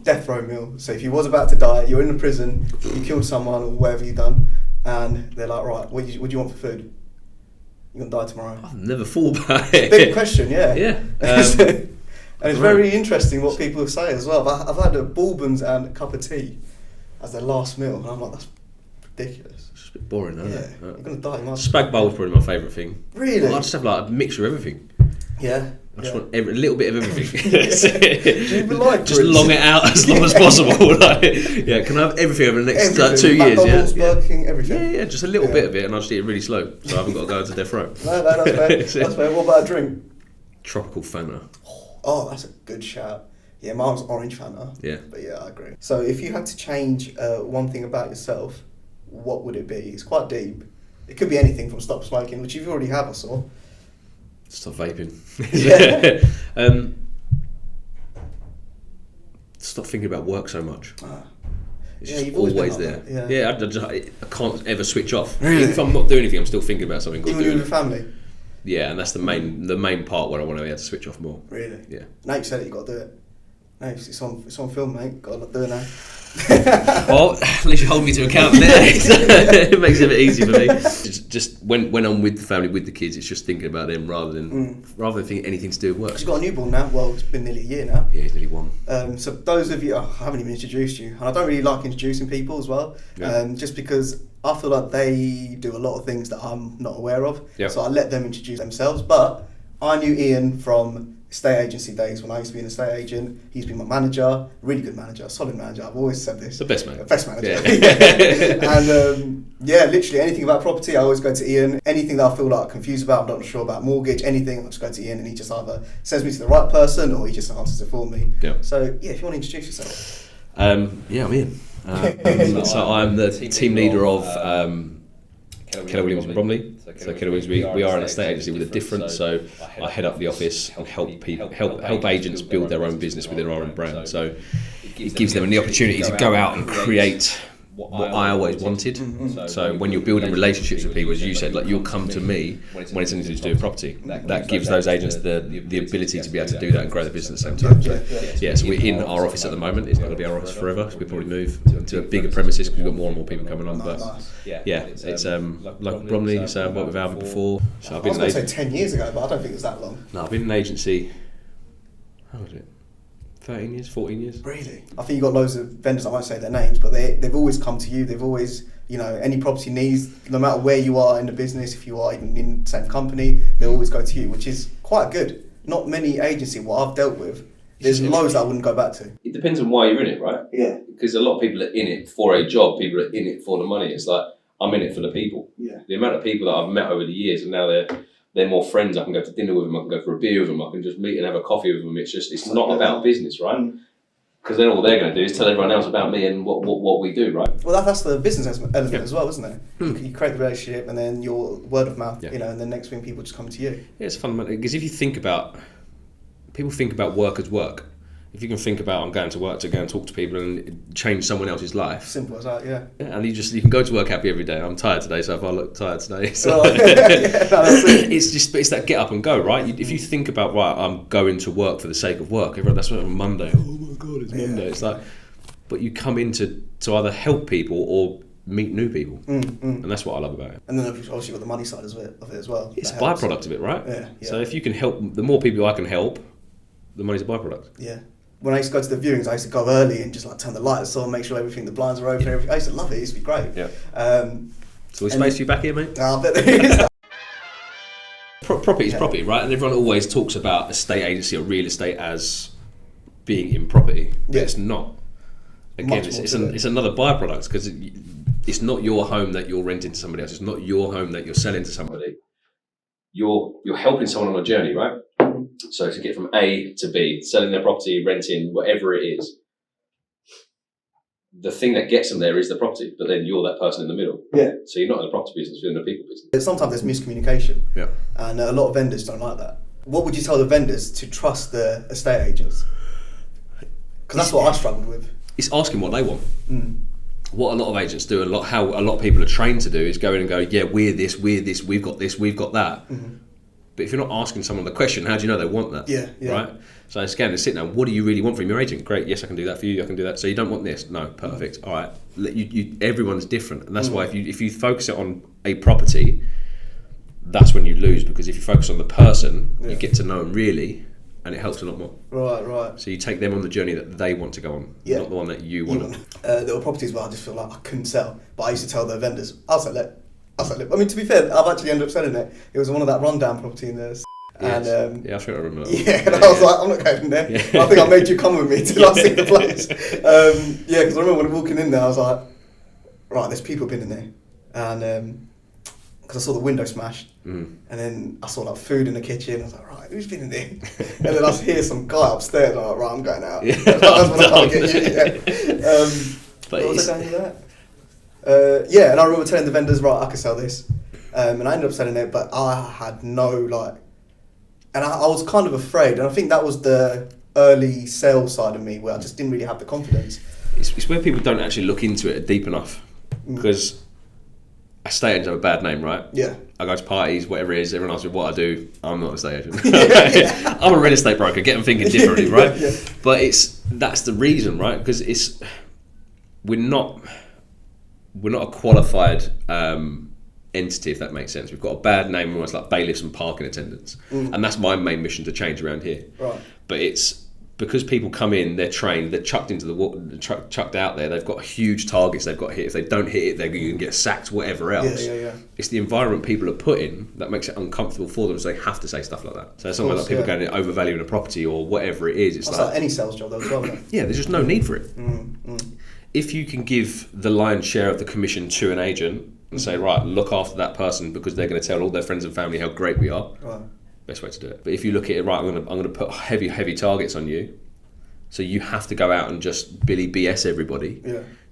death row meal. So if you was about to die, you're in a prison, you killed someone or whatever you've done, and they're like, right, what do you want for food? You're going to die tomorrow. I've never thought about it. Big question, yeah. Yeah. And it's very interesting what people say as well. I've had a bourbons and a cup of tea as their last meal, and I'm like, that's ridiculous. It's just a bit boring, isn't it? You're going to die. Spag bowl's probably my favourite thing. Really? I just have like a mixture of everything. Yeah. I just want a little bit of everything. Do you even like just long it out as long as possible. Like, yeah, can I have everything over the next 2 years? McDonald's, Burger King, everything. Yeah, just a little bit of it, and I'll just eat it really slow, so I haven't got to go into death row. No, that's fair. That's fair. What about a drink? Tropical Fanta. Oh, that's a good shout. Yeah, mine's orange Fanta. Yeah. But yeah, I agree. So if you had to change one thing about yourself, what would it be? It's quite deep. It could be anything from stop smoking, which you already have, I saw. Stop vaping. Yeah. Stop thinking about work so much. It's Yeah, just you've always always been there. like that, I can't ever switch off. Really? Even if I'm not doing anything, I'm still thinking about something. Even with your family? Yeah, and that's the main part where I want to be able to switch off more. Really? Yeah. Now you said it, you got to do it. No, it's on film, mate. Got to do it now. Well, at least you hold me to account for it. It makes it a bit easier for me. Just when I'm with the family, with the kids, it's just thinking about them rather than thinking anything to do with work. You've got a newborn now. Well, it's been nearly a year now. Yeah, he's nearly 1. So those of you, I haven't even introduced you, and I don't really like introducing people as well, just because I feel like they do a lot of things that I'm not aware of. Yeah. So I let them introduce themselves. But I knew Iain from estate agency days when I used to be an estate agent. He's been my manager, really good manager, solid manager. I've always said this. The best manager. Best manager. Yeah. And literally anything about property, I always go to Iain. Anything that I feel like I'm confused about, I'm not sure about mortgage, anything, I just go to Iain, and he just either sends me to the right person or he just answers it for me. Yeah. So yeah, if you want to introduce yourself. Yeah, I'm Iain. So I'm the team leader of Keller Williams and Bromley. So Keller Williams, we are an estate agency with a difference. So I head up the office and help agents build their own business within our own brand. So it gives them the opportunity to go out and create what I always wanted. So when you're building relationships with people, as you said, like you'll come to me when it's anything to do with property. That gives those agents the ability to be able to do that and grow the business at the same time. So so we're in our office at the moment. It's not going to be our office forever. So we'll probably move to a bigger premises because we've got more and more people coming on. But yeah, it's local Bromley. So I've worked with Alvi before. So I was going to say 10 years ago, but I don't think it was that long. No, I've been in an agency. How was it? 13 years, 14 years. Really? I think you've got loads of vendors, I won't say their names, but they've always come to you. They've always, any property needs, no matter where you are in the business, if you are even in the same company, they'll always go to you, which is quite good. Not many agencies, what I've dealt with, there's loads that I wouldn't go back to. It depends on why you're in it, right? Yeah. Because a lot of people are in it for a job, people are in it for the money. It's like, I'm in it for the people. Yeah. The amount of people that I've met over the years, and now they're more friends. I can go to dinner with them, I can go for a beer with them, I can just meet and have a coffee with them. It's not about business, right? Because then all they're going to do is tell everyone else about me and what we do, right? Well, that's the business element as well, isn't it? You create the relationship and then your word of mouth, and then next thing people just come to you. Yeah, it's fundamental because if you think about, people think about work as work. If you can think about I'm going to work to go and talk to people and change someone else's life. Simple as that, yeah. And you can go to work happy every day. I'm tired today, so if I look tired today, that's it. It's that get up and go, right? If you think about I'm going to work for the sake of work. That's what on Monday. Oh my God, it's Monday. It's like, but you come in to either help people or meet new people, and that's what I love about it. And then obviously you've got the money side of it as well. It's a byproduct of it, right? Yeah. So if you can help, the more people I can help, the money's a byproduct. Yeah. When I used to go to the viewings, I used to go early and just turn the lights on, make sure the blinds are open. Everything. I used to love it. It used to be great. Yeah. So we space for you back here, mate. I bet there is. Property is property, right? And everyone always talks about estate agency or real estate as being in property, but it's not. Again, it's another byproduct because it's not your home that you're renting to somebody else. It's not your home that you're selling to somebody. You're helping someone on a journey, right? So to get from A to B, selling their property, renting, whatever it is, the thing that gets them there is the property, but then you're that person in the middle. Yeah. So you're not in the property business, you're in the people business. Sometimes there's miscommunication. Yeah. And a lot of vendors don't like that. What would you tell the vendors to trust the estate agents? Because that's what I struggled with. It's asking what they want. What a lot of agents do, how a lot of people are trained to do is go in and go, yeah, we're this, we've got this, we've got that. But if you're not asking someone the question, how do you know they want that? Yeah. Right? So it's again, sit down. What do you really want from your agent? Great, yes, I can do that for you. I can do that. So you don't want this? No, perfect. All right. Everyone's different, and that's why if you focus it on a property, that's when you lose, because if you focus on the person, you get to know them really, and it helps a lot more. Right. So you take them on the journey that they want to go on, not the one that you want. There were properties where I just feel like I couldn't sell, but I used to tell the vendors, I'll sell it. I mean, to be fair, I've actually ended up selling it. It was one of that rundown property in there. Yes. And I think I remember that. Yeah, and I was like, I'm not going in there. I think I made you come with me till I see the place. Because I remember when walking in there, I was like, right, there's people been in there, and because I saw the window smashed, and then I saw like food in the kitchen. I was like, right, who's been in there? And then I hear some guy upstairs. I'm like, right, I'm going out. That's when I get you. But what was I going with that? And I remember telling the vendors, right, I could sell this, and I ended up selling it, but I had no and I was kind of afraid, and I think that was the early sales side of me where I just didn't really have the confidence. It's where people don't actually look into it deep enough, because estate agents have a bad name, right? Yeah. I go to parties, whatever it is, everyone asks me what I do. I'm not an estate agent. I'm a real estate broker. Get them thinking differently, right? Yeah. But that's the reason, right? Because we're not a qualified entity, if that makes sense. We've got a bad name, almost like bailiffs and parking attendants, and that's my main mission to change around here. Right. But it's because people come in, they're trained, they're chucked into the water, chucked out there. They've got huge targets they've got to hit. If they don't hit it, they're going to get sacked. Whatever else. Yeah. It's the environment people are put in that makes it uncomfortable for them, so they have to say stuff like that. So something like people going in overvaluing a property or whatever it is. It's like any sales job, though, as well. Yeah, there's just no need for it. If you can give the lion's share of the commission to an agent and say, right, look after that person because they're going to tell all their friends and family how great we are. Right. Best way to do it. But if you look at it, right, I'm going to put heavy targets on you, so you have to go out and just Billy BS everybody,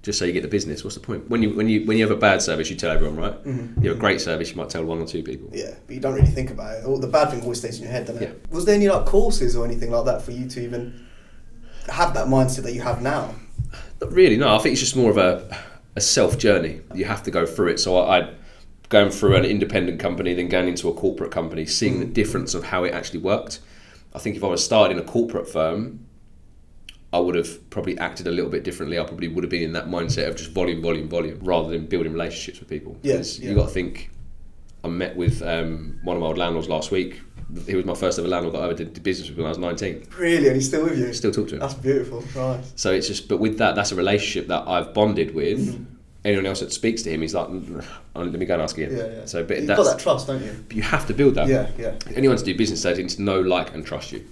just so you get the business. What's the point? When you have a bad service, you tell everyone, right? You have a great service, you might tell one or two people. Yeah, but you don't really think about it. The bad thing always stays in your head, doesn't it? Yeah. Was there any courses or anything like that for you to even have that mindset that you have now? Not really, no. I think it's just more of a self journey. You have to go through it. So I going through an independent company, then going into a corporate company, seeing the difference of how it actually worked. I think if I was started in a corporate firm, I would have probably acted a little bit differently. I probably would have been in that mindset of just volume, rather than building relationships with people. Yes, you got to think. I met with one of my old landlords last week. He was my first ever landlord that I ever did business with when I was 19. Really? And he's still with you? Still talk to him. That's beautiful. Nice. So it's just, but with that's a relationship that I've bonded with. Anyone else that speaks to him, he's like, let me go and ask Iain. Yeah. So, but you've got that trust, don't you? You have to build that. Yeah. Anyone to do business, they need to know, like, and trust you.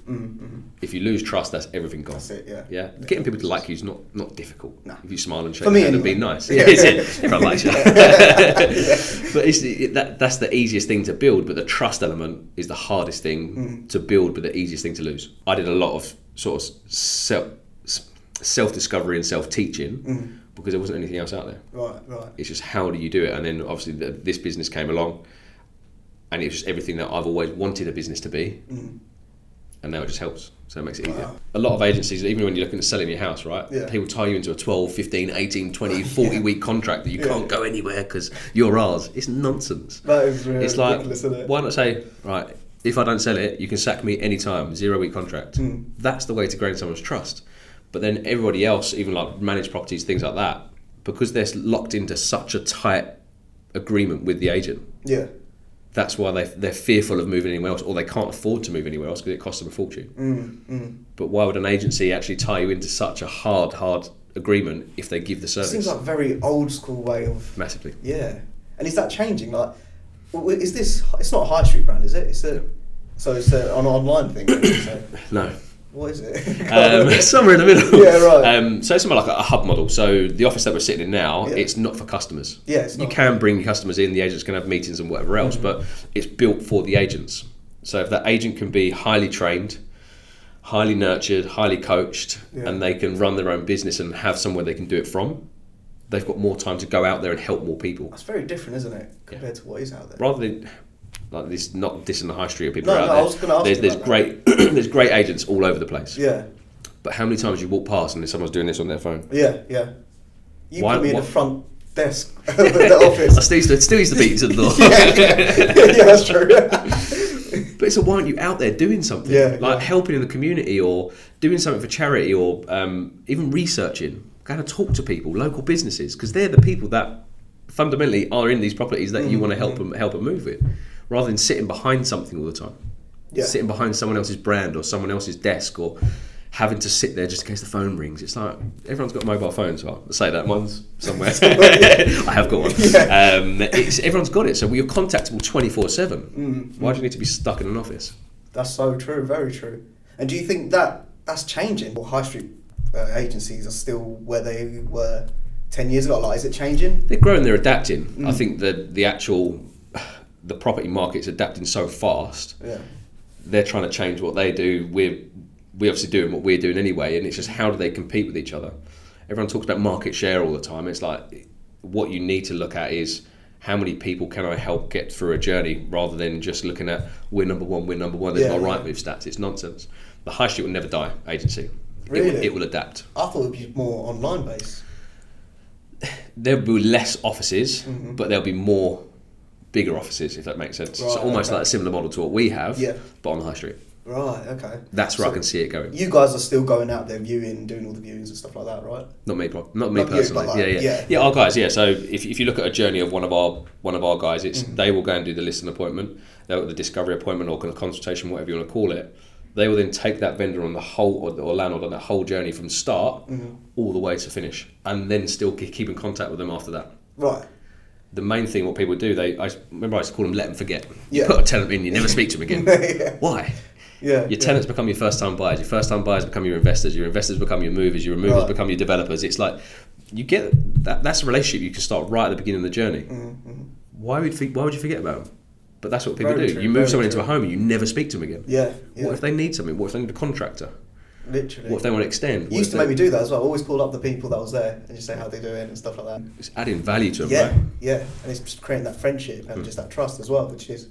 If you lose trust, that's everything gone. That's it. Yeah. Getting people to like you is not difficult. Nah. If you smile and shake their hand and be nice. Everyone likes you. But that's the easiest thing to build. But the trust element is the hardest thing to build, but the easiest thing to lose. I did a lot of sort of self-discovery and self-teaching. Because there wasn't anything else out there. Right. It's just how do you do it? And then obviously this business came along, and it was just everything that I've always wanted a business to be, and now it just helps. So it makes it easier. A lot of agencies, even when you're looking at selling your house, right? Yeah. People tie you into a 12, 15, 18, 20, 40 week contract that you can't go anywhere because you're ours. It's nonsense. That is really it's ridiculous, like, isn't it? Why not say, right, if I don't sell it, you can sack me anytime, 0 week contract. That's the way to gain someone's trust. But then everybody else, even like managed properties, things like that, because they're locked into such a tight agreement with the agent. Yeah. That's why they're fearful of moving anywhere else, or they can't afford to move anywhere else because it costs them a fortune. But why would an agency actually tie you into such a hard agreement if they give the service? It seems like a very old school way of... Massively. Yeah. And is that changing? Like, is this... It's not a high street brand, is it? So it's an online thing? No. What is it? Somewhere in the middle. Yeah, right. So it's somewhere like a hub model. So the office that we're sitting in now, it's not for customers. Yeah, it's not. You can bring your customers in, the agents can have meetings and whatever else, but it's built for the agents. So if that agent can be highly trained, highly nurtured, highly coached, and they can run their own business and have somewhere they can do it from, they've got more time to go out there and help more people. That's very different, isn't it, compared to what is out there? Rather than... Like this, not this in the high street of people out there. I was going to ask there's great, there's great agents all over the place. Yeah. But how many times you walk past and someone's doing this on their phone? Yeah. You put me in the front desk of the office. I still used to beat to the door. Yeah, that's true. But it's why aren't you out there doing something? Helping in the community or doing something for charity or even researching. Going to talk to people, local businesses, because they're the people that fundamentally are in these properties that you want to help and move with, rather than sitting behind something all the time. Sitting behind someone else's brand or someone else's desk or having to sit there just in case the phone rings. It's like everyone's got a mobile phone, so I'll say that one's somewhere. I have got one. Everyone's got it, so you're contactable 24/7. Why do you need to be stuck in an office? That's so true, very true. And do you think that that's changing? Or high street agencies are still where they were 10 years ago? Like, is it changing? They're growing, they're adapting. I think that the property market's adapting so fast. They're trying to change what they do. We're obviously doing what we're doing anyway, and it's just how do they compete with each other? Everyone talks about market share all the time. It's like what you need to look at is how many people can I help get through a journey, rather than just looking at we're number one. There's no right move stats. It's nonsense. The high street will never die agency. Really? It will adapt. I thought it would be more online based. There'll be less offices, but there'll be more bigger offices, if that makes sense. Right, so almost like a similar model to what we have, but on the high street. Right, okay. That's where I can see it going. You guys are still going out there viewing, doing all the viewings and stuff like that, right? Not me personally. Yeah, our guys. Yeah, so if you look at a journey of one of our guys, it's they will go and do the listing appointment, they'll do the discovery appointment or kind of consultation, whatever you want to call it. They will then take that vendor on the whole, or landlord on that whole journey from start all the way to finish, and then still keep in contact with them after that. Right. The main thing, what people do, I remember I used to call them let them forget. You put a tenant in, you never speak to them again. Why? Your tenants become your first-time buyers. Your first-time buyers become your investors. Your investors become your movers. Your movers become your developers. It's like you get that. That's a relationship you can start right at the beginning of the journey. Why would you forget about them? But that's what people do. You move someone into a home and you never speak to them again. What if they need something? What if they need a contractor? Literally. What if they want to extend? You used to make me do that as well. I always call up the people that was there and just say how they're doing and stuff like that. It's adding value to them, right? Yeah. And it's just creating that friendship and just that trust as well, which is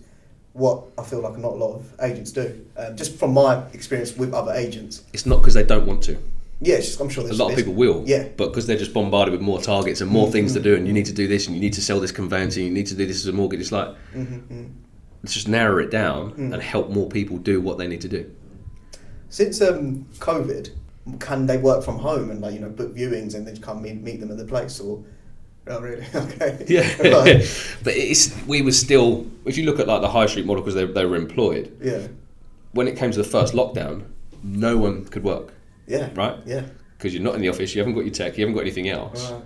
what I feel like not a lot of agents do. Just from my experience with other agents. It's not because they don't want to. Yeah, it's just, I'm sure a lot of people will. Yeah. But because they're just bombarded with more targets and more things to do, and you need to do this and you need to sell this conveyancing, you need to do this as a mortgage. It's like, let's just narrow it down and help more people do what they need to do. Since COVID, can they work from home and book viewings and then come meet them at the place, or? Oh really? Okay. Yeah. But we were still, if you look at like the high street model, because they were employed. Yeah. When it came to the first lockdown, no one could work. Yeah. Right. Yeah. Because you're not in the office, you haven't got your tech, you haven't got anything else. Right.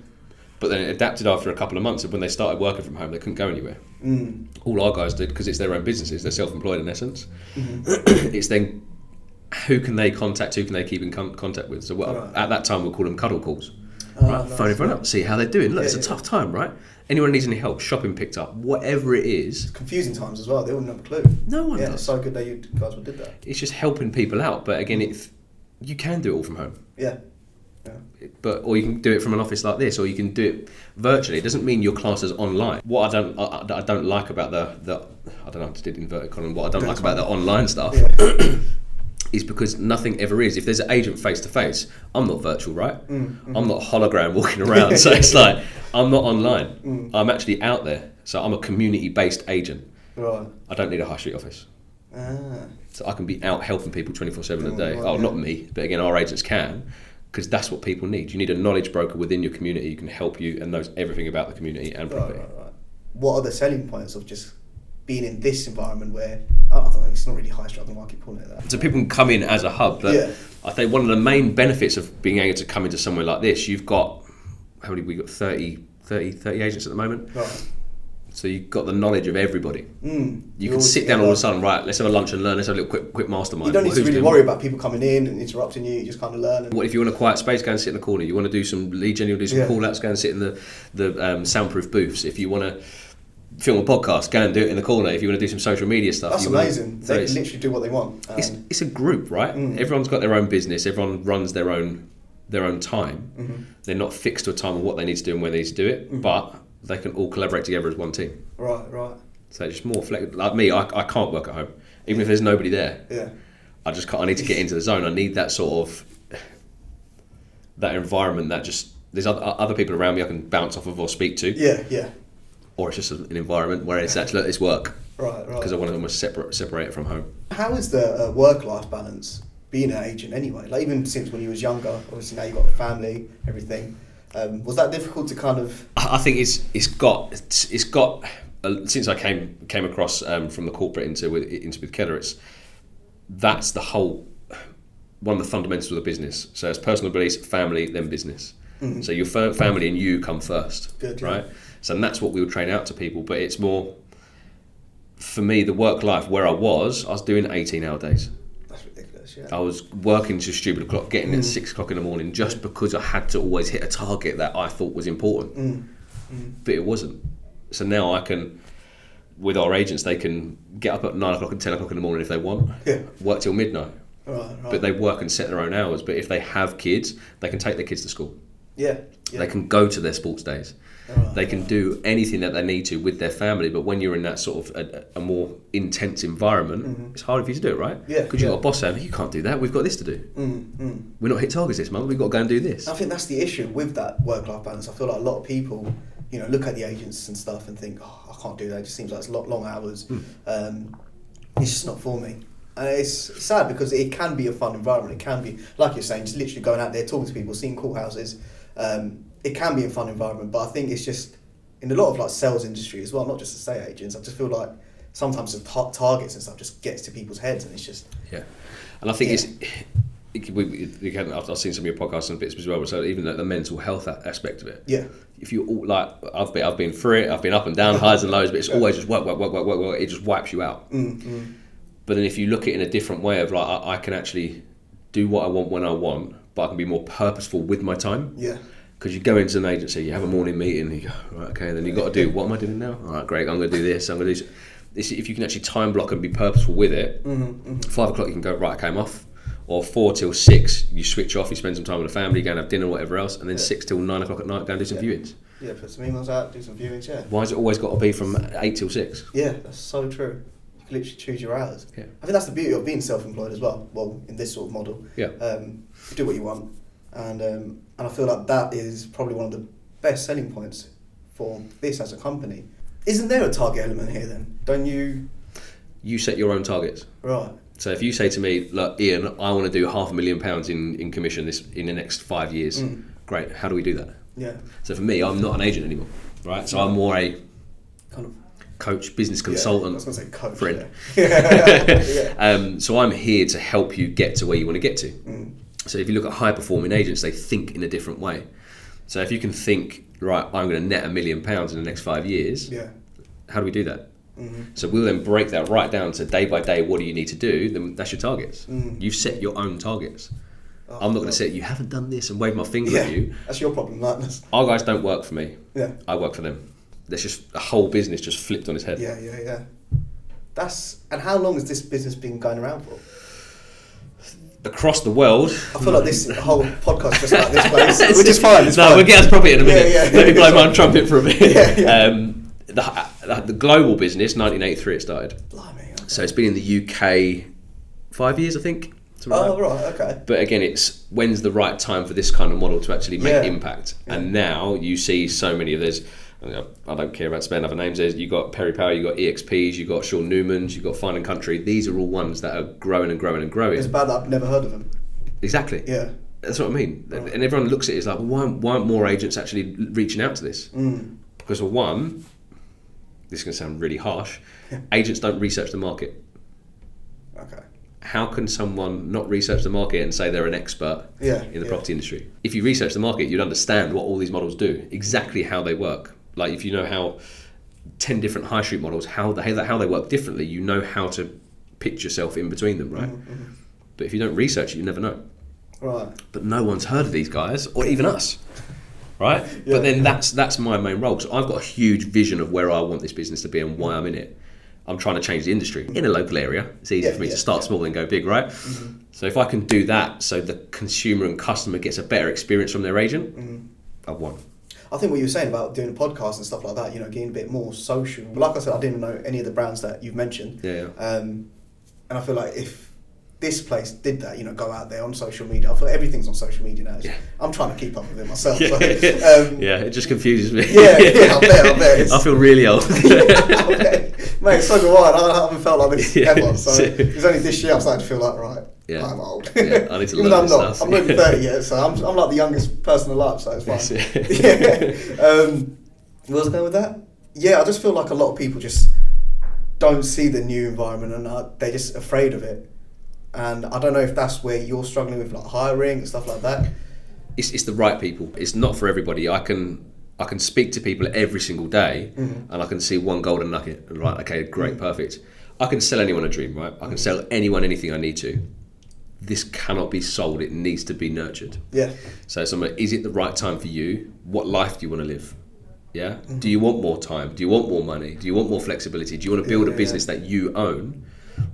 But then it adapted after a couple of months, and when they started working from home, they couldn't go anywhere. All our guys did, because it's their own businesses, they're self-employed in essence. It's then who can they contact, who can they keep in contact with. So at that time we'll call them cuddle calls. Phone everyone up, see how they're doing. Look, it's a tough time, right? Anyone needs any help, shopping picked up, whatever it is. It's confusing times as well, they wouldn't have a clue. No one does. It's so good that you guys did that. It's just helping people out, but again, you can do it all from home. Yeah. Or you can do it from an office like this, or you can do it virtually. It doesn't mean your class is online. What I don't like about the I don't know, I just did inverted column. What I don't like about the online stuff is because nothing ever is. If there's an agent face to face, I'm not virtual, right? I'm not a hologram walking around. So it's like I'm not online. I'm actually out there. So I'm a community based agent. Right. I don't need a high street office. So I can be out helping people 24/7 a day. Not me, but again, our agents can. Because that's what people need. You need a knowledge broker within your community who can help you and knows everything about the community and property. Right. What are the selling points of just being in this environment where, I don't know, it's not really high street, I don't know why I keep calling it that. So people can come in as a hub, but I think one of the main benefits of being able to come into somewhere like this, you've got, how many, we've got 30 agents at the moment? Right. So you've got the knowledge of everybody. You can sit down all of a sudden, right, let's have a lunch and learn, let's have a little quick mastermind. You don't need to really worry about people coming in and interrupting you just kind of learn. What if you want a quiet space, go and sit in the corner. You want to do some lead gen, you'll do some call-outs, go and sit in the soundproof booths. If you want to film a podcast, go and do it in the corner. If you want to do some social media stuff. That's amazing. They can literally do what they want. It's a group, right? Everyone's got their own business, everyone runs their own time. They're not fixed to a time of what they need to do and where they need to do it, but they can all collaborate together as one team. Right. So it's just more flexible. Like me, I can't work at home. Even if there's nobody there. Yeah. I just can't. I need to get into the zone. I need that sort of, that environment that just, there's other people around me I can bounce off of or speak to. Yeah. Or it's just an environment where it's actually, it's work. Right. Because I want to almost separate it from home. How is the work-life balance being an agent anyway? Like even since when you was younger, obviously now you've got a family, everything. Was that difficult to kind of? I think it's got since I came across from the corporate into with Keller, that's the whole one of the fundamentals of the business. So it's personal beliefs, family, then business. Mm-hmm. So your family and you come first. Good, right? So and that's what we would train out to people. But it's more for me the work life where I was doing 18-hour days. That's ridiculous. Yeah. I was working to stupid o'clock, getting at 6 o'clock in the morning just because I had to always hit a target that I thought was important. But it wasn't. So now I can, with our agents, they can get up at 9 o'clock and 10 o'clock in the morning if they want, work till midnight. Right. But they work and set their own hours. But if they have kids, they can take their kids to school. Yeah. They can go to their sports days. They can do anything that they need to with their family. But when you're in that sort of a more intense environment, it's harder for you to do it, right? Yeah. Because you've got a boss saying, you can't do that, we've got this to do. We're not hit targets this month, we've got to go and do this. I think that's the issue with that work-life balance. I feel like a lot of people, look at the agents and stuff and think, I can't do that, it just seems like it's long hours. It's just not for me. And it's sad because it can be a fun environment. It can be, like you're saying, just literally going out there, talking to people, seeing cool houses. It can be a fun environment, but I think it's just, in a lot of like sales industry as well, not just estate agents, I just feel like sometimes the targets and stuff just gets to people's heads and it's just... Yeah. And I think I've seen some of your podcasts and bits as well, so even the mental health aspect of it. Yeah. If you all like, I've been through it, I've been up and down, highs and lows, but it's always just work, it just wipes you out. But then if you look at it in a different way of like, I can actually do what I want when I want, but I can be more purposeful with my time. Yeah. Because you go into an agency, you have a morning meeting, and you go, right, okay, then you've got to do, what am I doing now? All right, great, I'm going to do this, I'm going to do this. If you can actually time block and be purposeful with it, 5 o'clock you can go, right, okay, I'm off. Or 4 till 6, you switch off, you spend some time with the family, go and have dinner, whatever else, and then 6 till 9 o'clock at night, go and do some viewings. Yeah, put some emails out, do some viewings, Why has it always got to be from 8 till 6? Yeah, that's so true. You can literally choose your hours. Yeah. I think that's the beauty of being self-employed as well, in this sort of model. Yeah. Do what you want. And I feel like that is probably one of the best selling points for this as a company. Isn't there a target element here then? Don't you... You set your own targets. Right. So if you say to me, look, Iain, I want to do £500,000 in commission in the next 5 years, great, how do we do that? Yeah. So for me, I'm not an agent anymore, right? So I'm more a kind of coach, business consultant, I was going to say coach, friend. Yeah. So I'm here to help you get to where you want to get to. So if you look at high-performing agents, they think in a different way. So if you can think, right, I'm going to net £1 million in the next 5 years, how do we do that? So we'll then break that right down to day by day, what do you need to do? Then that's your targets. You've set your own targets. I'm not going to say, you haven't done this and wave my finger at you. That's your problem, right? Our guys don't work for me. Yeah. I work for them. There's just a whole business just flipped on its head. Yeah. And how long has this business been going around for? Across the world. I feel like this whole podcast is just about this place, which is fine. We'll get to profit in a minute. Let me blow my own trumpet for a bit. The global business, 1983 it started. Blimey, okay. So it's been in the UK 5 years, I think. Right, okay. But again, it's when's the right time for this kind of model to actually make impact? And now you see so many of those. I don't care about spelling other names. You've got Perry Power, you've got EXPs, you've got Sean Newman's, you've got Fine and Country. These are all ones that are growing and growing and growing. It's bad that I've never heard of them. Exactly. Yeah. That's what I mean. Right. And everyone looks at it as like, well, why aren't more agents actually reaching out to this? Because for one, this is going to sound really harsh, agents don't research the market. Okay. How can someone not research the market and say they're an expert in the property industry? If you research the market, you'd understand what all these models do, exactly how they work. Like if you know how 10 different high street models, how they work differently, you know how to pitch yourself in between them, right? But if you don't research it, you never know. Right. But no one's heard of these guys, or even us, right? But then that's my main role. So I've got a huge vision of where I want this business to be and why I'm in it. I'm trying to change the industry in a local area. It's easy for me to start small and go big, right? So if I can do that so the consumer and customer gets a better experience from their agent, I've won. I think what you were saying about doing a podcast and stuff like that, getting a bit more social. But like I said, I didn't know any of the brands that you've mentioned. And I feel like if this place did that, go out there on social media, I feel like everything's on social media now. I'm trying to keep up with it myself. It just confuses me. I bet. I feel really old. Mate, Mate, so do I haven't felt like this ever. So Yeah. it's only this year I'm starting to feel like, right, Yeah. I'm old. Yeah, I need to Even learn though I'm this not. stuff. I'm not even 30 yet, so I'm like the youngest person alive, so it's fine. Yes. Where was I going with that? Yeah, I just feel like a lot of people just don't see the new environment and they're just afraid of it. And I don't know if that's where you're struggling with, like hiring and stuff like that. It's the right people. It's not for everybody. I can speak to people every single day, and I can see one golden nugget. And right, okay, great, perfect. I can sell anyone a dream, right? I can sell anyone anything I need to. This cannot be sold. It needs to be nurtured. Yeah. So, is it the right time for you? What life do you want to live? Yeah. Do you want more time? Do you want more money? Do you want more flexibility? Do you want to build a business that you own,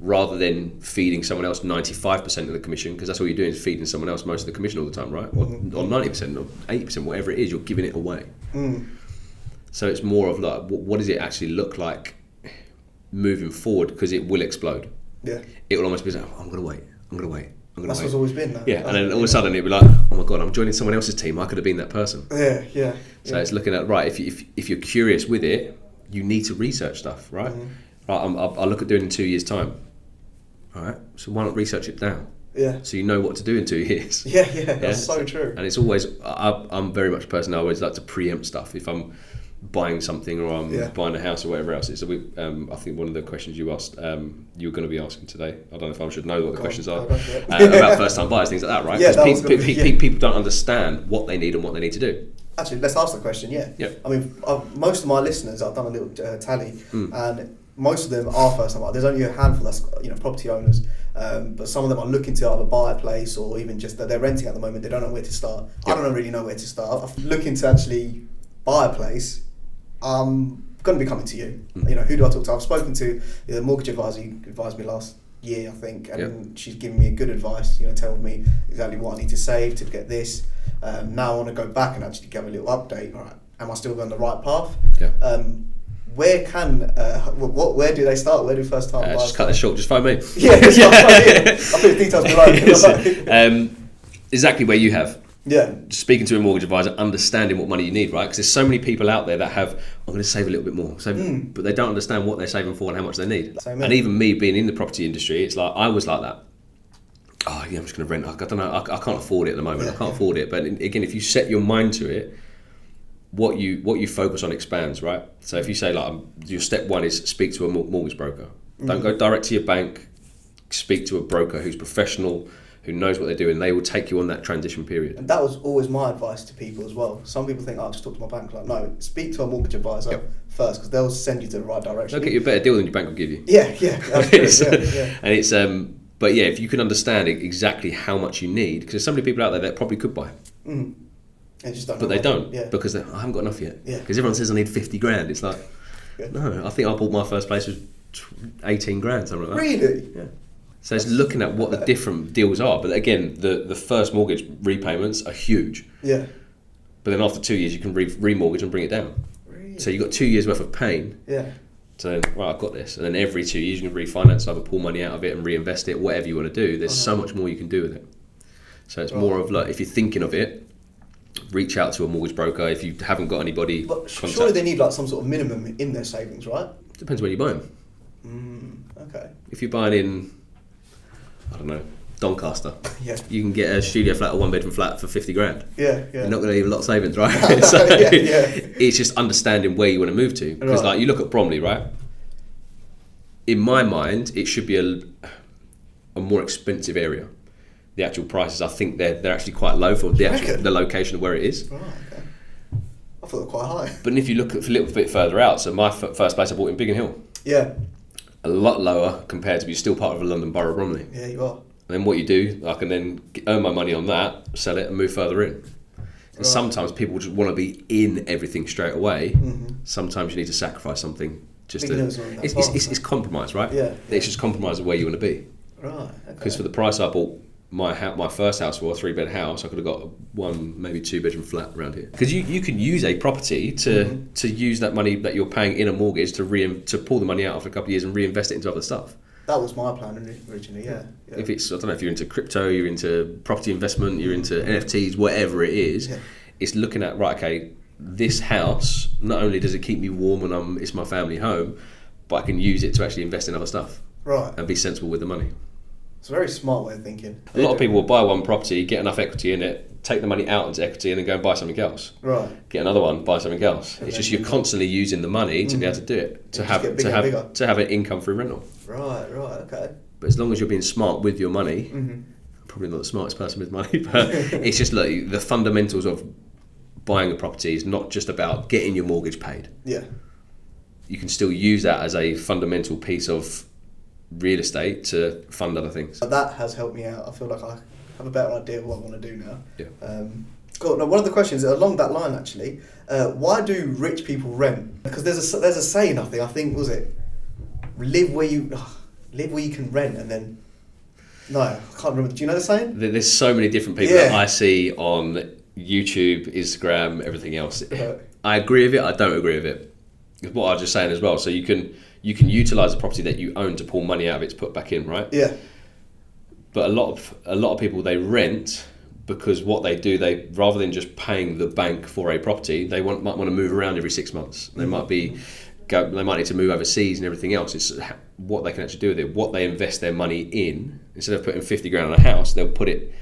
rather than feeding someone else 95% of the commission? Because that's all you're doing, is feeding someone else most of the commission all the time, right? Or 90% or 80%, whatever it is, you're giving it away. So it's more of like, what does it actually look like moving forward? Because it will explode. Yeah. It will almost be like, I'm going to wait. That's what's always been that. Yeah, and then all of a sudden it'll be like, oh my God, I'm joining someone else's team. I could have been that person. Yeah. So it's looking at, right, if you're curious with it, you need to research stuff, right? Right, I'll look at doing it in 2 years' time. All right, so why not research it down? Yeah. So you know what to do in 2 years. Yeah, that's so true. And it's always, I'm very much a person, I always like to preempt stuff. If I'm buying something or I'm buying a house or whatever else. So I think one of the questions you asked, you were going to be asking today. I don't know if I should know what the questions are. About first-time buyers, things like that, right? Yeah, Because people don't understand what they need and what they need to do. Actually, let's ask the question, yeah. I mean, most of my listeners, I've done a little tally, and most of them are first-time buyers. There's only a handful that's, property owners, but some of them are looking to either buy a place or even just that they're renting at the moment. They don't know where to start. I don't really know where to start. I'm looking to actually buy a place. I'm going to be coming to you. Who do I talk to? I've spoken to the mortgage advisor who advised me last year, I think, and she's given me good advice, telling me exactly what I need to save to get this. Now I want to go back and actually give a little update. Right, am I still on the right path? Where where do they start? Where do first time buyers just cut this short, just find me. Yeah, I'll put the details below. Exactly where you have. Yeah. Speaking to a mortgage advisor, understanding what money you need, right? Because there's so many people out there that have, I'm going to save a little bit more, but they don't understand what they're saving for and how much they need. And even me being in the property industry, it's like, I was like that. Oh yeah, I'm just going to rent. I don't know, I can't afford it at the moment. I can't afford it. But again, if you set your mind to it, what you focus on expands, right? So if you say like, your step one is speak to a mortgage broker. Don't go direct to your bank. Speak to a broker who's professional, who knows what they're doing. They will take you on that transition period. And that was always my advice to people as well. Some people think, I'll just talk to my bank. Like, no, speak to a mortgage advisor first, because they'll send you to the right direction. They'll get you a better deal than your bank will give you. Yeah, that's true. And it's but yeah, if you can understand exactly how much you need, because there's so many people out there that probably could buy, they just don't. But they don't, because I haven't got enough yet. Yeah. Because everyone says I need 50 grand. It's like, no, I think I bought my first place with 18 grand, something like that. Really? Yeah. So it's looking at what the different deals are. But again, the first mortgage repayments are huge. Yeah. But then after 2 years, you can remortgage and bring it down. Really? So you've got 2 years worth of pain. Yeah. So then, right, I've got this. And then every 2 years, you can refinance, either pull money out of it and reinvest it, whatever you want to do. There's so much more you can do with it. So it's more of like, if you're thinking of it, reach out to a mortgage broker. If you haven't got anybody, but surely they need like some sort of minimum in their savings, right? Depends where you're buying. Okay. If you're buying in, I don't know, Doncaster, Yeah. you can get a studio flat or one bedroom flat for 50 grand. Yeah. You're not going to leave a lot of savings, right? So it's just understanding where you want to move to. Because like you look at Bromley, right? In my mind, it should be a more expensive area. The actual prices, I think they're actually quite low for the location of where it is. Oh, okay. I thought they were quite high. But if you look at a little bit further out, so my first place I bought in Biggin Hill. Yeah. A lot lower compared to, you're still part of a London Borough of Bromley. Yeah, you are. And then what you do, I can then earn my money on that, sell it and move further in. And sometimes people just want to be in everything straight away. Sometimes you need to sacrifice something just to... It's compromise, right? Yeah. It's just compromise of where you want to be. Right, okay. Because for the price I bought my first house for, a 3-bed house, I could have got one, maybe 2-bedroom flat around here. Because you can use a property to use that money that you're paying in a mortgage to pull the money out after a couple of years and reinvest it into other stuff. That was my plan originally, yeah. If it's, I don't know if you're into crypto, you're into property investment, you're into NFTs, whatever it is, it's looking at, right, okay, this house, not only does it keep me warm when it's my family home, but I can use it to actually invest in other stuff. Right. And be sensible with the money. It's a very smart way of thinking. A lot of people will buy one property, get enough equity in it, take the money out into equity, and then go and buy something else. Right. Get another one, buy something else. And it's just you're constantly using the money to be able to do it, to have an income through rental. Right. Okay. But as long as you're being smart with your money, probably not the smartest person with money, but it's just like the fundamentals of buying a property is not just about getting your mortgage paid. Yeah. You can still use that as a fundamental piece of real estate to fund other things. That has helped me out. I feel like I have a better idea of what I want to do now. Yeah. Cool. Now, one of the questions along that line actually, why do rich people rent? Because there's a saying, I think was it, live where you can rent, and then I can't remember. Do you know the saying? There's so many different people that I see on YouTube, Instagram, everything else. I agree with it. I don't agree with it. It's what I was just saying as well. So you can utilise a property that you own to pull money out of it to put back in, right? Yeah. But a lot of people, they rent because what they do, they rather than just paying the bank for a property, they might want to move around every 6 months. They might need to move overseas and everything else. It's what they can actually do with it. What they invest their money in, instead of putting 50 grand on a house, they'll put it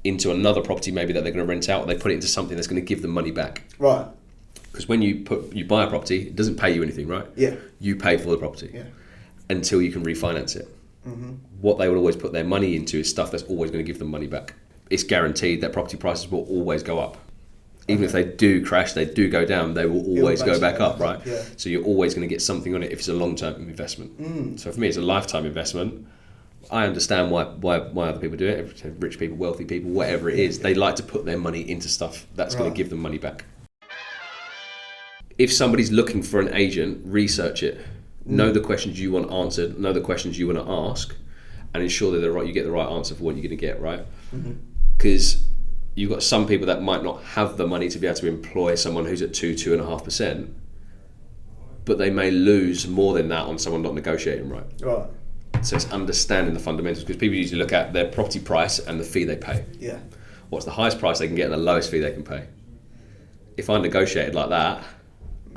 into another property maybe that they're going to rent out, or they put it into something that's going to give them money back. Right. Because when you buy a property, it doesn't pay you anything, right? Yeah. You pay for the property. Yeah. Until you can refinance it. What they will always put their money into is stuff that's always going to give them money back. It's guaranteed that property prices will always go up. Even if they do crash, they do go down, they will always go back up, right? Yeah. So you're always going to get something on it if it's a long-term investment. So for me, it's a lifetime investment. I understand why other people do it. Rich people, wealthy people, whatever it is, they like to put their money into stuff that's going to give them money back. If somebody's looking for an agent, research it. Know the questions you want answered, know the questions you want to ask, and ensure that you get the right answer for what you're going to get, right? Because you've got some people that might not have the money to be able to employ someone who's at 2.5%, but they may lose more than that on someone not negotiating right. Right. So it's understanding the fundamentals, because people usually look at their property price and the fee they pay. Yeah. What's the highest price they can get and the lowest fee they can pay? If I negotiated like that,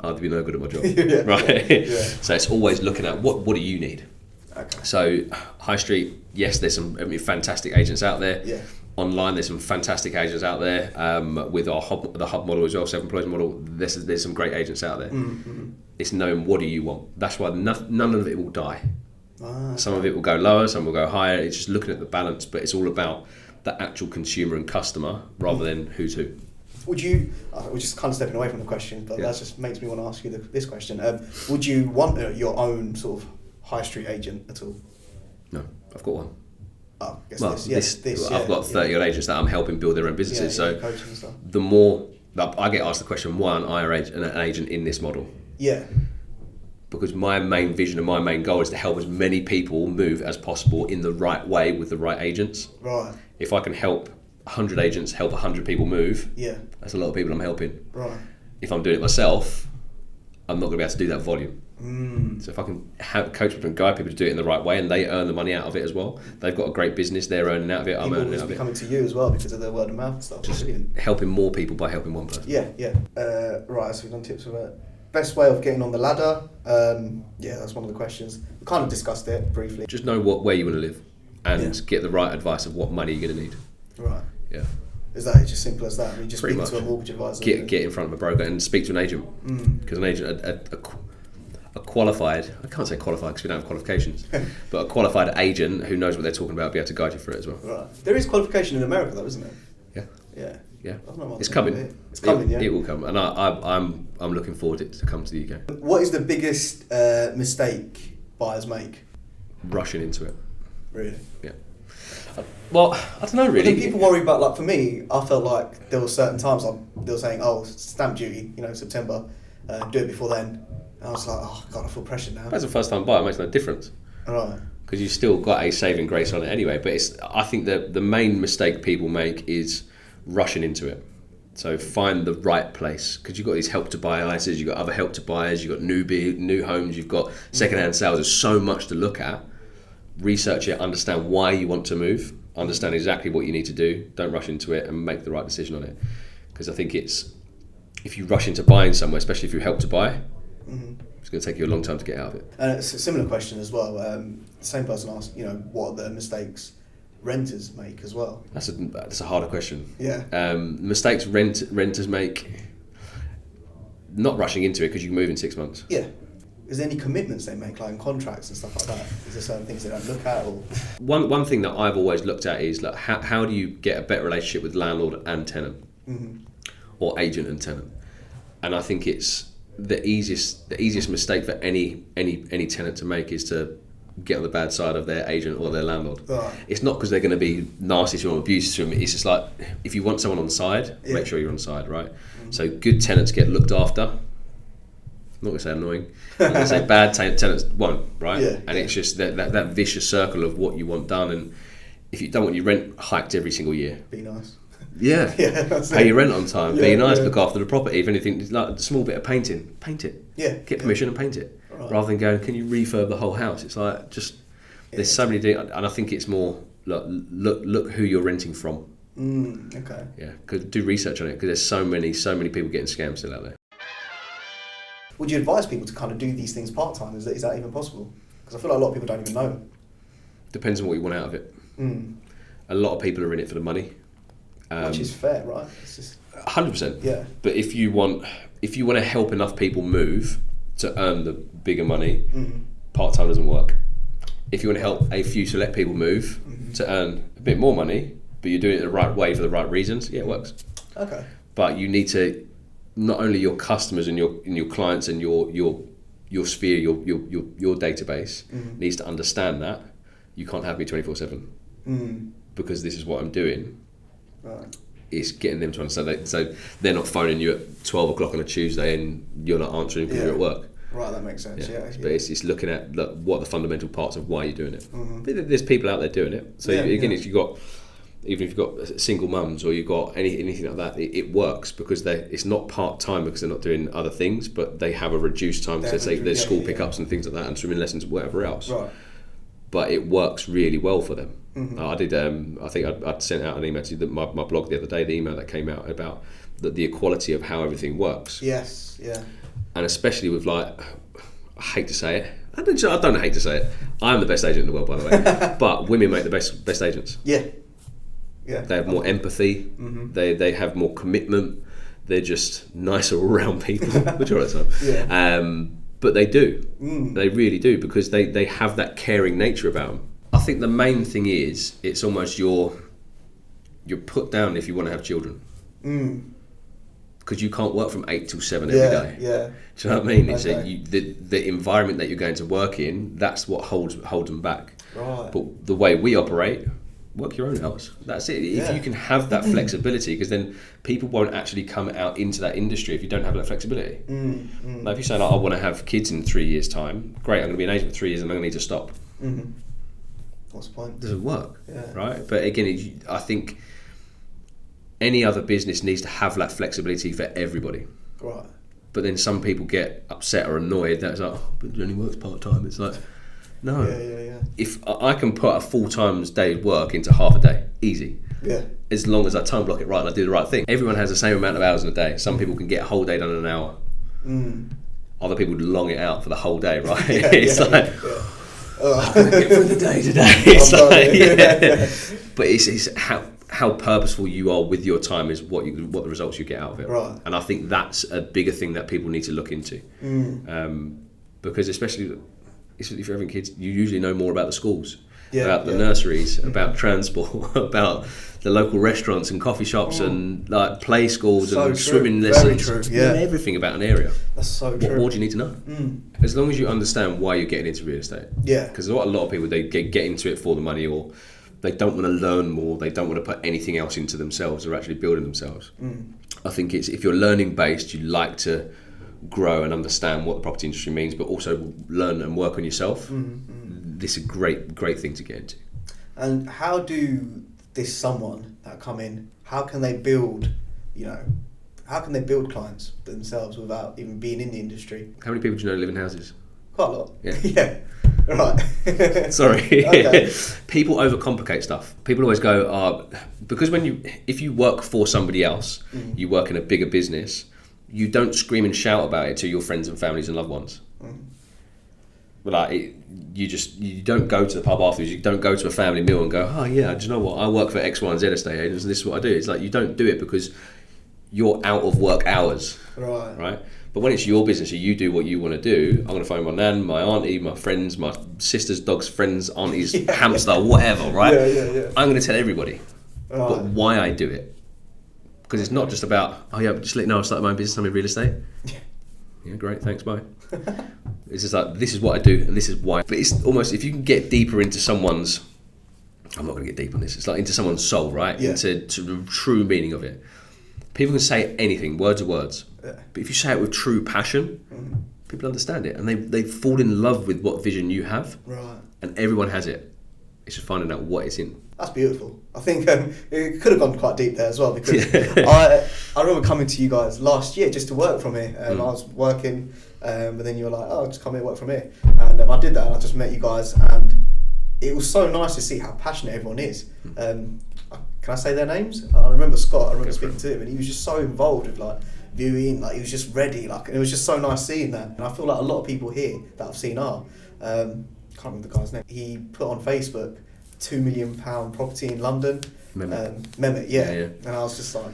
I'd be no good at my job, right? Yeah. So it's always looking at what do you need. Okay. So high street, yes, there's some fantastic agents out there. Yeah. Online, there's some fantastic agents out there. With the hub model as well, self-employed model, there's some great agents out there. It's knowing what do you want. That's why none of it will die. Some of it will go lower, some will go higher. It's just looking at the balance, but it's all about the actual consumer and customer rather than who's who. Would you, we're just kind of stepping away from the question, but that just makes me want to ask you this question. Would you want your own sort of high street agent at all? No, I've got one. Oh, I guess I've got 30 odd agents that I'm helping build their own businesses. So coaching and stuff. The more I get asked the question, why aren't I an agent in this model? Yeah. Because my main vision and my main goal is to help as many people move as possible in the right way with the right agents. Right. If I can help 100 agents help 100 people move, that's a lot of people I'm helping. Right. If I'm doing it myself, I'm not going to be able to do that volume. So if I can coach people and guide people to do it in the right way, and they earn the money out of it as well, they've got a great business, they're earning out of it, I'm earning out of it. Coming to you as well because of their word of mouth and stuff. Just helping more people by helping one person. Yeah. Right, so we've done tips for best way of getting on the ladder. That's one of the questions. We kind of discussed it briefly. Just know where you want to live and get the right advice of what money you're going to need. Right. Yeah. Is that just simple as that? I mean, just speak to a mortgage advisor. Get in front of a broker and speak to an agent. Because an agent, a qualified, I can't say qualified because we don't have qualifications, but a qualified agent who knows what they're talking about will be able to guide you through it as well. Right. There is qualification in America though, isn't there? Yeah. It's coming. It's coming, It will come, and I'm looking forward to it to come to the UK. What is the biggest mistake buyers make? Rushing into it. Really? Yeah. Well, I don't know really. I think people worry about, like for me, I felt like there were certain times they were saying, oh, stamp duty, September, do it before then. And I was like, oh God, I feel pressured now. As a first time buyer, it makes no difference. Right. Because you've still got a saving grace on it anyway. But I think that the main mistake people make is rushing into it. So find the right place, because you've got these help to buy ISAs, you've got other help to buyers, you've got new homes, you've got second-hand sales. There's so much to look at. Research it, understand why you want to move, understand exactly what you need to do. Don't rush into it and make the right decision on it. Because I think if you rush into buying somewhere, especially if you help to buy, It's going to take you a long time to get out of it. And it's a similar question as well. The same person asked, what are the mistakes renters make as well? That's a harder question. Yeah. Mistakes renters make, not rushing into it because you can move in 6 months. Yeah. Is there any commitments they make, like in contracts and stuff like that? Is there certain things they don't look at? Or one thing that I've always looked at is like how do you get a better relationship with landlord and tenant, or agent and tenant? And I think it's the easiest mistake for any tenant to make is to get on the bad side of their agent or their landlord. Right. It's not because they're going to be nasty to them or abusive to them. It's just like, if you want someone on side, make sure you're on side, right? So good tenants get looked after. I'm not going to say annoying. I'm going to say bad tenants won't, right? Yeah. And it's just that vicious circle of what you want done. And if you don't want your rent hiked every single year, be nice. Yeah. That's Pay it. your rent on time. Yeah, Be nice. yeah. Look after the property. If anything, like a small bit of painting, paint it. Yeah. Get permission and paint it, Right. rather than going, can you refurb the whole house? It's like just there's so many things, and I think it's more look who you're renting from. Okay. Yeah, cause do research on it because there's so many people getting scammed still out there. Would you advise people to kind of do these things part time? Is that even possible? Because I feel like a lot of people don't even know. Depends on what you want out of it. A lot of people are in it for the money. Which is fair, right? It's just 100%. Yeah. But if you want to help enough people move to earn the bigger money, part time doesn't work. If you want to help a few select people move to earn a bit more money, but you're doing it the right way for the right reasons, yeah, it works. Okay. But you need to, not only your customers and your clients and your sphere, your database needs to understand that you can't have me 24/7 because this is what I'm doing. Right. It's getting them to understand that, so they're not phoning you at 12 o'clock on a Tuesday and you're not answering because you're at work. Right, that makes sense. Yeah. But it's looking at what are the fundamental parts of why you're doing it. But there's people out there doing it. So again, if you've got, even if you've got single mums or you've got anything like that, it works because it's not part time because they're not doing other things, but they have a reduced time because there's school pickups and things like that and swimming lessons and whatever else. Right. But it works really well for them. I did. I think I'd sent out an email to my blog the other day. The email that came out about the equality of how everything works. Yes. Yeah. And especially with I hate to say it. I don't hate to say it. I'm the best agent in the world, by the way. But women make the best agents. Yeah. Yeah. They have more empathy. They have more commitment. They're just nicer all around people, majority of the time. Yeah. But they do. They really do because they have that caring nature about them. I think the main thing is it's almost you're put down if you want to have children. Because you can't work from 8 till 7 every day. Yeah. Do you know what I mean? It's Okay. the environment that you're going to work in, that's what holds them back. Right. But the way we operate, work your own hours. That's it. If you can have that flexibility, because then people won't actually come out into that industry if you don't have that flexibility. Like if you say, I want to have kids in 3 years' time, great, I'm going to be an agent for 3 years and I'm going to need to stop. What's the point? It doesn't work, Yeah. right? But again, I think any other business needs to have that flexibility for everybody. Right. But then some people get upset or annoyed that it's like, but it only works part-time. It's like, no. Yeah. If I can put a full-time day's work into half a day, easy. Yeah. As long as I time block it right and I do the right thing. Everyone has the same amount of hours in a day. Some people can get a whole day done in an hour. Other people long it out for the whole day, right? It's like, I'm going to get through the day today. But it's how purposeful you are with your time is what the results you get out of it. Right. And I think that's a bigger thing that people need to look into. Because especially if you're having kids, you usually know more about the schools, about the nurseries, about transport, about the local restaurants and coffee shops and like play schools So and true. swimming Very lessons. true. You know Yeah. everything about an area. That's so What true. more do you need to know? As long as you understand why you're getting into real estate. Yeah. Because what a lot of people, they get into it for the money, or they don't want to learn more, they don't want to put anything else into themselves, they're actually building themselves. I think it's, if you're learning based, you like to grow and understand what the property industry means, but also learn and work on yourself. This is a great thing to get into. And how do someone that come in, how can they build clients themselves without even being in the industry? How many people do you know live in houses? Quite a lot. Yeah. Yeah. Right. Sorry. Okay. People overcomplicate stuff. People always go, because if you work for somebody else, you work in a bigger business, you don't scream and shout about it to your friends and families and loved ones. But like you don't go to the pub afterwards. You don't go to a family meal and go, oh yeah, do you know what? I work for X, Y, and Z estate agents, and this is what I do. It's like you don't do it because you're out of work hours, right? But when it's your business, you do what you want to do. I'm going to phone my nan, my auntie, my friends, my sister's dog's friends, auntie's hamster, whatever, right? I'm going to tell everybody, but why I do it. Because it's not just about, oh yeah, just let you know I started my own business, I'm in real estate. Yeah, great, thanks, bye. It's just like, this is what I do and this is why. But it's almost, if you can get deeper into someone's, I'm not going to get deep on this, it's like into someone's soul, right? Into the true meaning of it. People can say anything, words are words. But if you say it with true passion, people understand it. And they fall in love with what vision you have. Right. And everyone has it. It's just finding out what it's in. That's beautiful. I think it could have gone quite deep there as well, because I remember coming to you guys last year just to work from here. I was working, but then you were like, oh, just come here, work from here. And I did that, and I just met you guys, and it was so nice to see how passionate everyone is. Can I say their names? I remember Scott, I remember speaking to him, and he was just so involved with like viewing, like he was just ready, like, and it was just so nice seeing that. And I feel like a lot of people here that I've seen are, can't remember the guy's name, he put on Facebook, £2 million property in London. Mehmet, yeah. And I was just like,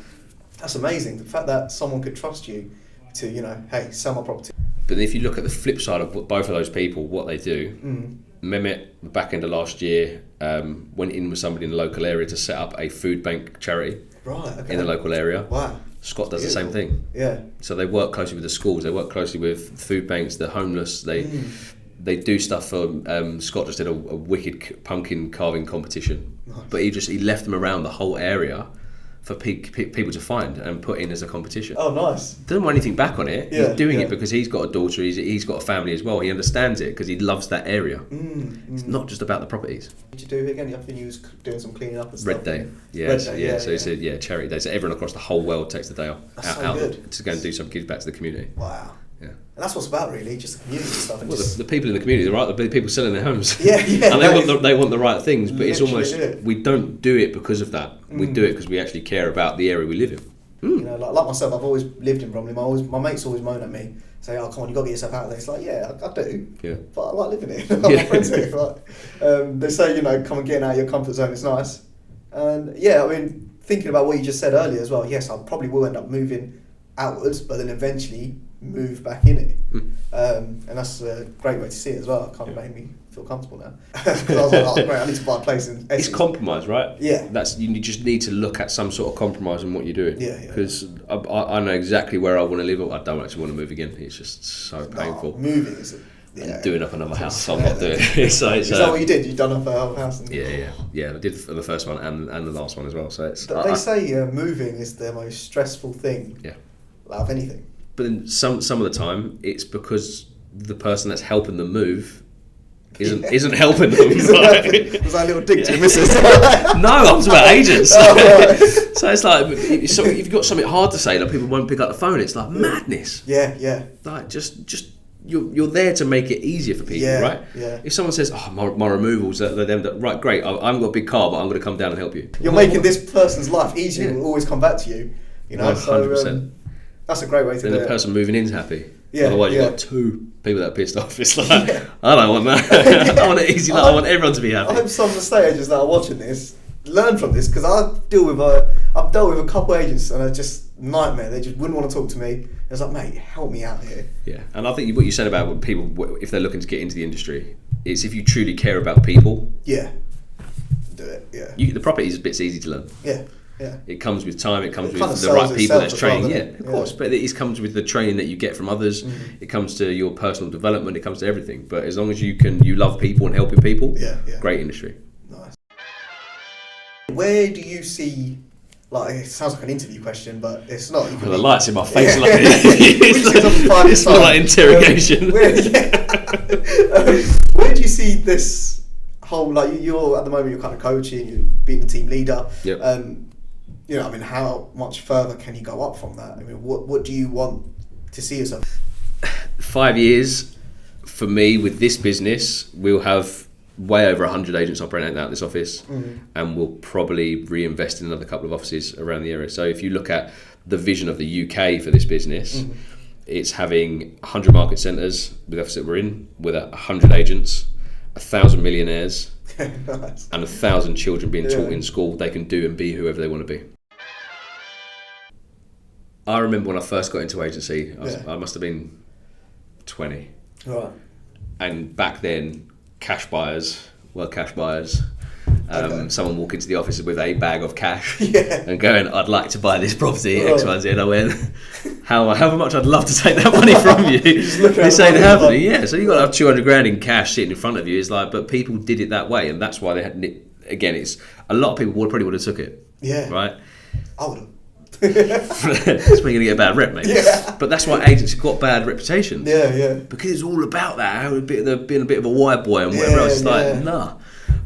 that's amazing. The fact that someone could trust you to, you know, hey, sell my property. But if you look at the flip side of both of those people, what they do, Mehmet, the back end of last year, went in with somebody in the local area to set up a food bank charity in the local area. Wow. Scott does the same thing. Yeah. So they work closely with the schools, they work closely with food banks, the homeless, they do stuff for, Scott just did a wicked pumpkin carving competition. Nice. But he left them around the whole area for people to find and put in as a competition. Oh, nice. Doesn't want anything back on it. He's doing it because he's got a daughter, he's got a family as well. He understands it because he loves that area. It's not just about the properties. What did you do again? I think you was doing some cleaning up and stuff. Red Day. So it's a charity day. So everyone across the whole world takes the day off out to go and do some give back to the community. Wow. Yeah. And that's what's about, really, just the community stuff. And the people in the community, right? The people selling their homes. Yeah. And they want the right things, but it's almost, we don't do it because of that. We do it because we actually care about the area we live in. You know, like myself, I've always lived in Bromley. My mates always moan at me, say, oh, come on, you got to get yourself out of there. It's like, yeah, I do. Yeah. But I like living here. My friends here. Like, they say, you know, come and get out of your comfort zone, it's nice. And yeah, I mean, thinking about what you just said earlier as well, yes, I probably will end up moving outwards, but then eventually move back in it. And that's a great way to see it as well. It kind of made me feel comfortable now. Because I was like, oh great, I need to buy a place in Essex. It's compromise, right? Yeah. You just need to look at some sort of compromise in what you're doing. Yeah. Because I know exactly where I want to live. I don't actually want to move again. It's just so painful. Moving is and doing up another house, so I'm not doing it. Is that what you did? You done up a whole house? Yeah. I did for the first one and the last one as well. So it's. They say moving is the most stressful thing. Yeah. Out of anything. But then some of the time it's because the person that's helping them move isn't helping them. Was that a little dig to your missus? No, I'm talking about agents. So it's like if you've got something hard to say, like people won't pick up the phone. It's like madness. Yeah. Like just you're there to make it easier for people, right? Yeah. If someone says, "Oh, my removals," right, great. I haven't got a big car, but I'm going to come down and help you. You're making this person's life easier. It will always come back to you. You know, 100%. That's a great way to do it. Then the person moving in's happy. Yeah, otherwise you've got two people that are pissed off. It's like, I don't want that. I want it easy. I want everyone to be happy. I hope some estate agents that are watching this learn from this, because I've dealt with a couple of agents and they're just nightmare. They just wouldn't want to talk to me. It's like, mate, help me out here. Yeah, and I think what you said about when people, if they're looking to get into the industry, it's if you truly care about people. Yeah, do it. Yeah. The property is a bit easy to learn. Yeah. It comes with time, it comes with the right people that's trained. Of course, but it comes with the training that you get from others. It comes to your personal development, it comes to everything. But as long as you love people and helping people, great industry. Nice. Where do you see, like, it sounds like an interview question, but it's not. Well, the light's in my face like an interview. It's not like interrogation. Where do you see this whole, like, you're at the moment, you're kind of coaching, you're being the team leader. Yep. You know, I mean, how much further can you go up from that? I mean, what do you want to see yourself? 5 years, for me, with this business, we'll have way over 100 agents operating out of this office, and we'll probably reinvest in another couple of offices around the area. So if you look at the vision of the UK for this business, it's having 100 market centres with the office that we're in, with 100 agents, 1,000 millionaires, Nice. and 1,000 children being taught in school they can do and be whoever they want to be. I remember when I first got into agency, I must have been 20. Right. And back then, cash buyers were cash buyers. Someone walk into the office with a bag of cash and going, I'd like to buy this property, X, Y, Z. And I went, however much I'd love to take that money from you. This ain't happening. Yeah, so you got to have 200 grand in cash sitting in front of you. It's like, but people did it that way, and that's why they had. Again, it's a lot of people probably would have took it. Yeah. Right. I would have. That's when you're going to get a bad rep, mate. Yeah. But that's why agents have got bad reputations. Yeah. Because it's all about that. How being a bit of a white boy and whatever else. It's like, nah.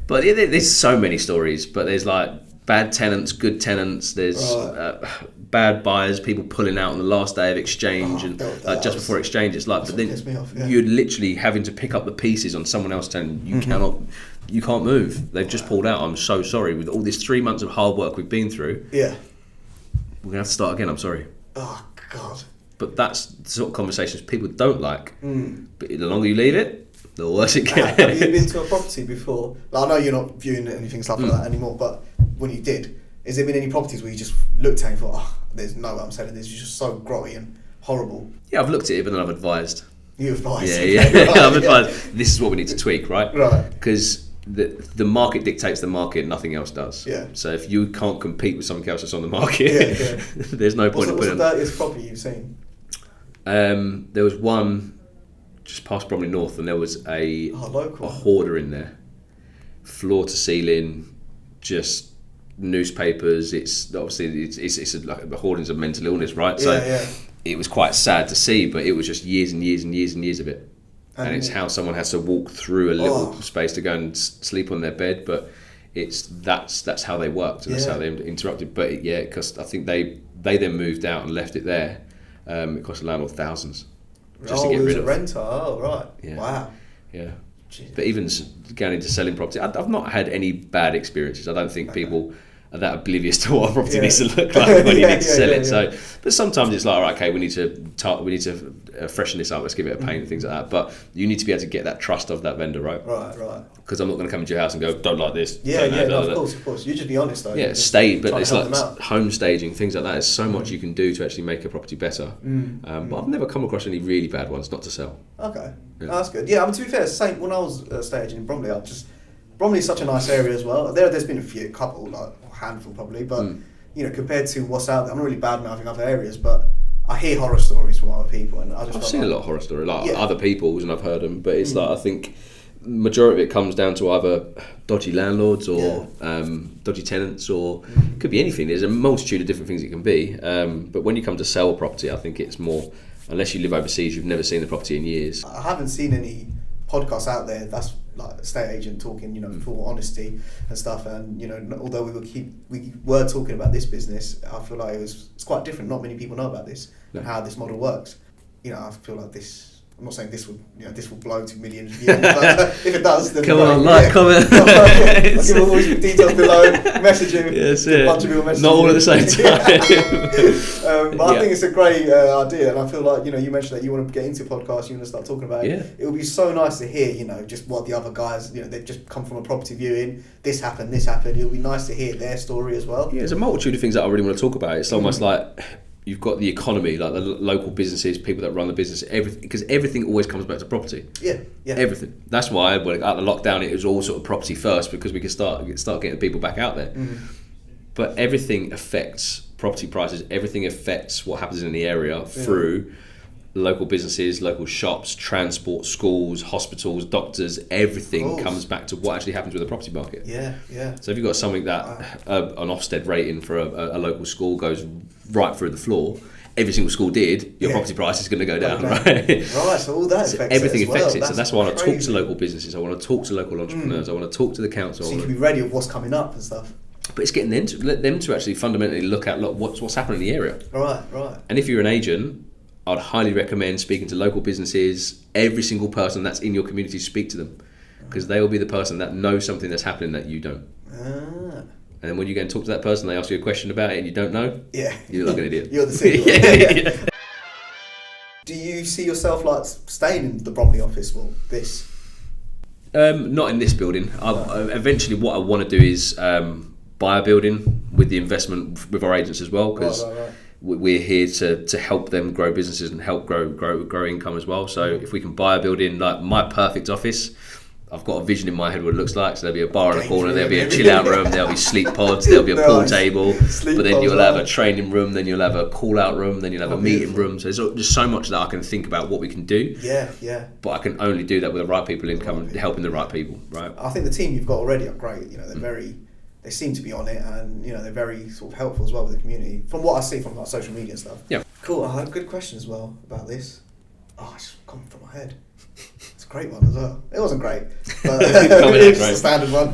But there's so many stories. But there's like bad tenants, good tenants. There's bad buyers, people pulling out on the last day of exchange and just before exchange. It's like, but then you're literally having to pick up the pieces on someone else telling you you can't move. They've just pulled out. I'm so sorry. With all this 3 months of hard work we've been through. Yeah. We're going to have to start again, I'm sorry. Oh, God. But that's the sort of conversations people don't like. But the longer you leave it, the worse it gets. Have you been to a property before? Like, I know you're not viewing anything stuff like that anymore, but when you did, has there been any properties where you just looked at it and thought, there's no way I'm selling this, it's just so grotty and horrible? Yeah, I've looked at it, but then I've advised. You advised? Yeah. Right, I've advised, this is what we need to tweak, right? Right. Because the market dictates the market, nothing else does. Yeah. So if you can't compete with something else that's on the market, there's no point in putting. What's the dirtiest property you've seen? There was one just past Bromley North, and there was a hoarder in there, floor to ceiling, just newspapers. It's obviously it's like the hoarding's a mental illness, right? So it was quite sad to see, but it was just years and years and years and years of it. And it's how someone has to walk through a little space to go and sleep on their bed, but that's how they worked and that's how they interrupted. But because I think they then moved out and left it there. It cost the landlord thousands just to get rid of. Renter. Oh, right. Yeah. Wow. Yeah. Jeez. But even going into selling property, I've not had any bad experiences. I don't think people are that oblivious to what a property needs to look like when you need to sell it. So, but sometimes it's like, all right, okay, we need to freshen this up. Let's give it a paint and things like that. But you need to be able to get that trust of that vendor, right? Right. Because I'm not going to come into your house and go, don't like this. Of course. You just be honest though. Yeah, but it's like home staging, things like that. There's so much you can do to actually make a property better. But I've never come across any really bad ones not to sell. Okay, that's good. Yeah, to be fair, same. When I was staging in Bromley, Bromley is such a nice area as well. There's been a couple, like a handful probably, but compared to what's out there, I'm not really bad mouthing other areas, but I hear horror stories from other people, and I've seen a lot of horror stories, other people's, and I've heard them. But it's like, I think majority of it comes down to either dodgy landlords or dodgy tenants, or it could be anything. There's a multitude of different things it can be. But when you come to sell a property, I think it's more, unless you live overseas, you've never seen the property in years. I haven't seen any podcasts out there that's like estate agent talking, full honesty and stuff. And although we were talking about this business, I feel like it's quite different. Not many people know about this and how this model works. I feel like this. I'm not saying this will blow to millions of views, but if it does, then come on, comment. I'll give all the details below. Message him. A bunch of people message. Not all at the same time. But I think it's a great idea, and I feel like you mentioned that you want to get into podcasts, you want to start talking about it. Yeah. It would be so nice to hear, just what the other guys, they've just come from a property viewing. This happened. It would be nice to hear their story as well. Yeah, there's a multitude of things that I really want to talk about. It's almost like, you've got the economy, like the local businesses, people that run the business, everything, because everything always comes back to property. Yeah. Everything. That's why when at the lockdown it was all sort of property first, because we could start getting people back out there. But everything affects property prices. Everything affects what happens in the area through local businesses, local shops, transport, schools, hospitals, doctors. Everything comes back to what actually happens with the property market. Yeah. So if you've got something that an Ofsted rating for a local school goes right through the floor, every single school did, your property price is going to go down, right? Right, so all that affects everything it as affects well. it. So that's why I want to talk to local businesses. I want to talk to local entrepreneurs. I want to talk to the council. So you can be ready with what's coming up and stuff. But it's getting them to actually fundamentally look at what's happening in the area. Right. And if you're an agent, I'd highly recommend speaking to local businesses. Every single person that's in your community, speak to them, because they will be the person that knows something that's happening that you don't. And then when you go and talk to that person, they ask you a question about it and you don't know, you look like an idiot. You're the single. Do you see yourself like staying in the Bromley office? Well, this? Not in this building. Eventually, what I want to do is buy a building with the investment with our agents as well, because we're here to help them grow businesses and help grow income as well. So if we can buy a building, like my perfect office, I've got a vision in my head what it looks like. So there'll be a bar in the corner, there'll be a chill out room, there'll be sleep pods, there'll be a pool table, but then you'll have a training room, then you'll have a call out room, then you'll have a meeting room. So there's just so much that I can think about what we can do. Yeah. But I can only do that with the right people in coming, helping the right people, right? I think the team you've got already are great. You know, they seem to be on it, and you know they're very sort of helpful as well with the community. From what I see from like social media and stuff. Yeah. Cool. I had a good question as well about this. Oh, it's come from my head. It's a great one as well. It wasn't great, but it's a standard one.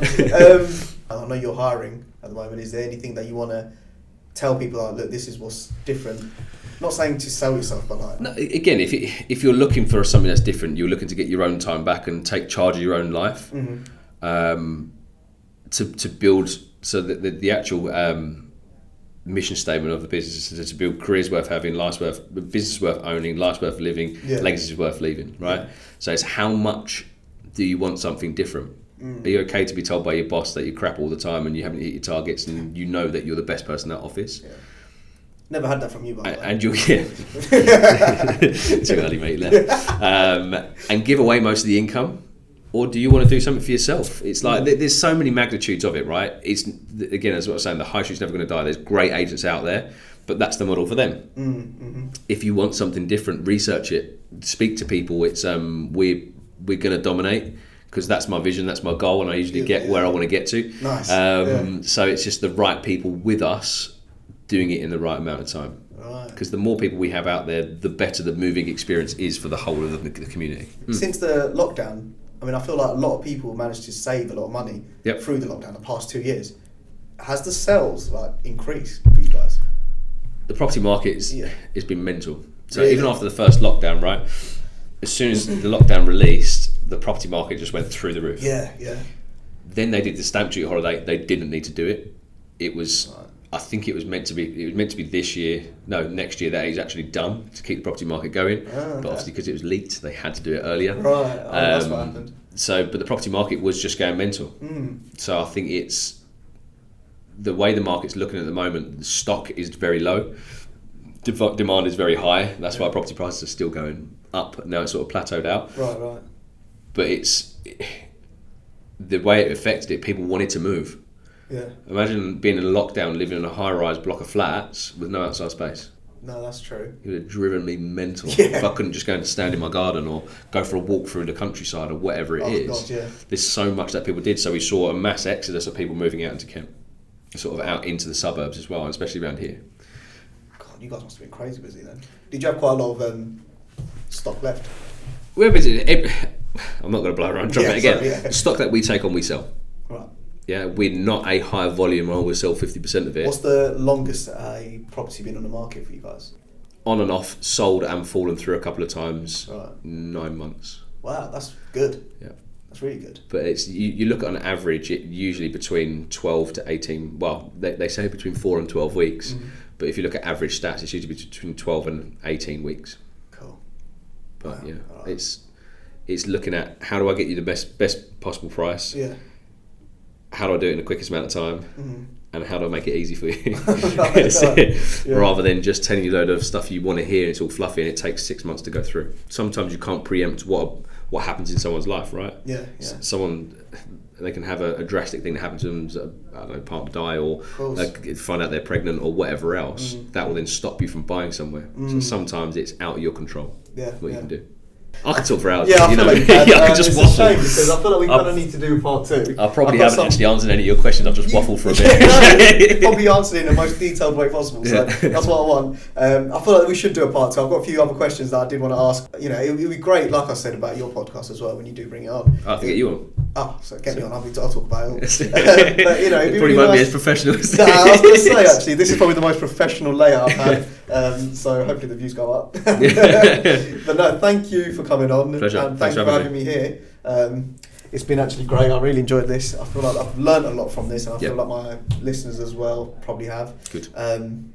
I know you're hiring at the moment. Is there anything that you want to tell people? Like, look, this is what's different. Not saying to sell yourself, but like. No, again, if you're looking for something that's different, you're looking to get your own time back and take charge of your own life. To build, so that the actual mission statement of the business is to build careers worth having, business worth owning, life's worth living, legacies worth leaving, right? So it's how much do you want something different? Are you okay to be told by your boss that you're crap all the time and you haven't hit your targets and you know that you're the best person in that office? Never had that from you, by the way. And you'll too early, mate. And give away most of the income. Or do you want to do something for yourself? It's like there's so many magnitudes of it, right? It's again, as what I was saying, the high street's never going to die. There's great agents out there, but that's the model for them. If you want something different, research it, speak to people. It's we're going to dominate because that's my vision, that's my goal, and I usually get where I want to get to. Nice. So it's just the right people with us doing it in the right amount of time. Because the more people we have out there, the better the moving experience is for the whole of the community. Since the lockdown, I mean, I feel like a lot of people managed to save a lot of money through the lockdown the past 2 years. Has the sales increased for you guys? The property market it's been mental. So even after the first lockdown, right, as soon as the lockdown released, the property market just went through the roof. Yeah. Then they did the stamp duty holiday. They didn't need to do it. It was, I think it was meant to be next year that is actually done to keep the property market going. But obviously because it was leaked, they had to do it earlier. Right, that's what happened. But the property market was just going mental. So I think it's the way the market's looking at the moment. The stock is very low. Demand is very high. That's why property prices are still going up. Now it's sort of plateaued out. Right. But it's the way it affected it. People wanted to move. Yeah. Imagine being in a lockdown, living in a high-rise block of flats with no outside space. No, that's true. It would have driven me mental if I couldn't just go and stand in my garden or go for a walk through the countryside or whatever it is. God, There's so much that people did. So we saw a mass exodus of people moving out into Kent, sort of out into the suburbs as well, and especially around here. God, you guys must have been crazy busy then. Did you have quite a lot of stock left? We're busy. I'm not going to blow around trumpet again. Sorry, Stock that we take on, we sell. Right. Yeah, we're not a high volume, or we'll sell 50% of it. What's the longest a property been on the market for you guys? On and off, sold and fallen through a couple of times. Right. 9 months. Wow, that's good. Yeah. That's really good. But it's you look at an average, it usually between 12 to 18, well, they say between 4 and 12 weeks. But if you look at average stats, it's usually between 12 and 18 weeks. Cool. But Right. it's looking at how do I get you the best possible price? Yeah. How do I do it in the quickest amount of time? And how do I make it easy for you? Yeah. Rather than just telling you a load of stuff you want to hear, it's all fluffy and it takes 6 months to go through. Sometimes you can't preempt what happens in someone's life, right? Yeah. They can have a drastic thing that happens to them, I don't know, partner die or find out they're pregnant or whatever else. That will then stop you from buying somewhere. So sometimes it's out of your control what you can do. I could talk for hours. Yeah, I feel like I could just waffle. It's a shame because I feel like we kind of need to do part 2. I probably haven't actually answered any of your questions. I've just waffled for a bit. Probably answered it in the most detailed way possible. So that's what I want. I feel like we should do a part 2. I've got a few other questions that I did want to ask. You know, it would be great, like I said, about your podcast as well when you do bring it on. I have to get you on. So get me on. I'll talk about it all. But you know, it'd be probably really won't nice. be as professional as No, I was going to say actually, this is probably the most professional layout I've had. So hopefully the views go up. But no, thank you for coming on. Pleasure. And thanks for having me here. It's been actually great. I really enjoyed this. I feel like I've learned a lot from this, and I feel Yep. like my listeners as well probably have. Good.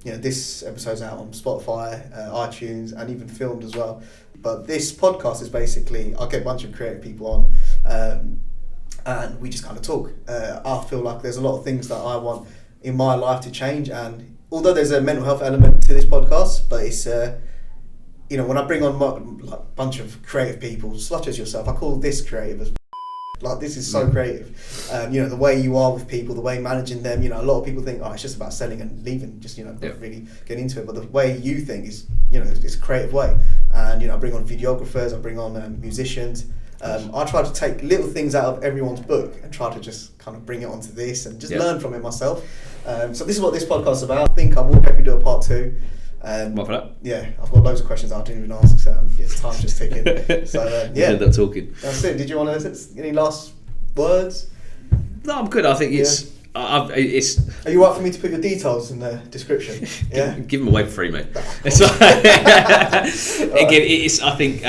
This episode's out on Spotify, iTunes, and even filmed as well. But this podcast is basically, I get a bunch of creative people on, and we just kind of talk. I feel like there's a lot of things that I want in my life to change, and although there's a mental health element to this podcast, but it's when I bring on a bunch of creative people such as yourself, I call this creative as like, this is so creative. The way you are with people, the way managing them. A lot of people think, it's just about selling and leaving, just not really get into it. But the way you think is, it's a creative way. And I bring on videographers, I bring on musicians. I try to take little things out of everyone's book and try to just kind of bring it onto this and just learn from it myself. So this is what this podcast is about. I think I will definitely do a part 2. What for that? Yeah, I've got loads of questions I didn't even ask, so time's just ticking. So You end up talking. That's it. Did you want to any last words? No, I'm good. I think it's. Are you up for me to put your details in the description? Yeah. Give them away for free, mate. It's Again, it's. I think.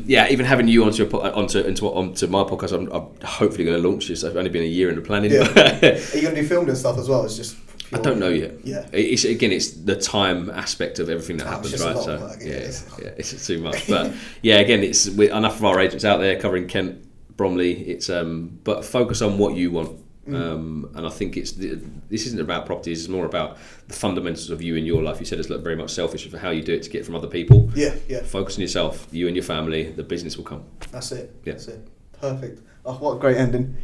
Even having you onto my podcast, I'm hopefully going to launch this. I've only been a year in the planning. Yeah. Are you going to do filmed and stuff as well? It's just. I don't know yet. Yeah. It's the time aspect of everything that happens, it's right? just a So lot of work, it's too much. But again, it's with enough of our agents out there covering Kent, Bromley. It's but focus on what you want. And I think this isn't about properties. It's more about the fundamentals of you and your life. You said it's very much selfish for how you do it to get from other people. Yeah. Focus on yourself, you and your family. The business will come. That's it. Yeah. That's it. Perfect. Oh, what a great ending.